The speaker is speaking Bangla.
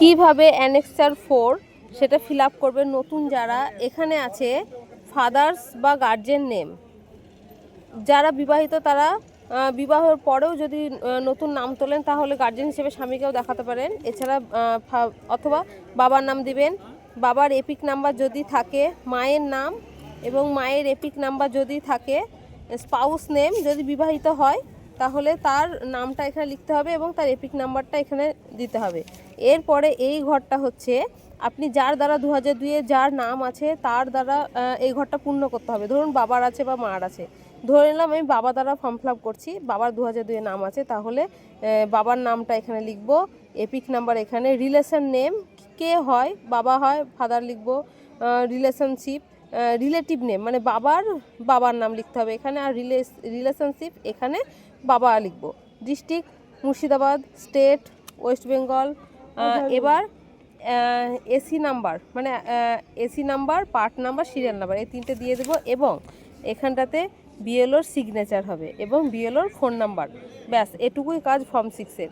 কিভাবে অ্যানেক্সার 4 সেটা ফিল আপ করবে নতুন যারা এখানে আছে। ফাদার্স বা গার্জেন নেম, যারা বিবাহিত তারা বিবাহের পরেও যদি নতুন নাম তোলেন তাহলে গার্জেন হিসেবে স্বামীকেও দেখাতে পারেন। এছাড়া অথবা বাবার নাম দিবেন, বাবার এপিক নাম্বার যদি থাকে, মায়ের নাম এবং মায়ের এপিক নাম্বার যদি থাকে, স্পাউস নেম যদি বিবাহিত হয় তাহলে তার নামটা এখানে লিখতে হবে এবং তার এপিক নাম্বারটা এখানে দিতে হবে। এরপরে এই ঘরটা হচ্ছে আপনি যার দ্বারা 2002-এ যার নাম আছে তার দ্বারা এই ঘরটা পূর্ণ করতে হবে। ধরুন বাবার আছে বা মার আছে, ধরে নিলাম আমি বাবা দ্বারা ফর্ম ফিল আপ করছি, বাবার 2002-এ নাম আছে, তাহলে বাবার নামটা এখানে লিখব, এপিক নাম্বার এখানে, রিলেশন নেম কে হয়, বাবা হয় ফাদার লিখব, রিলেশনশিপ রিলেটিভ নেম মানে বাবার নাম লিখতে হবে এখানে, আর রিলেশনশিপ এখানে বাবা লিখব, district Murshidabad, state West Bengal. এবার এসি নাম্বার মানে AC number, part number, serial number এই তিনটে দিয়ে দেবো এবং এখানটাতে বিএলওর সিগনেচার হবে এবং বিএলওর ফোন নাম্বার। ব্যাস এটুকুই কাজ ফর্ম 6-এর।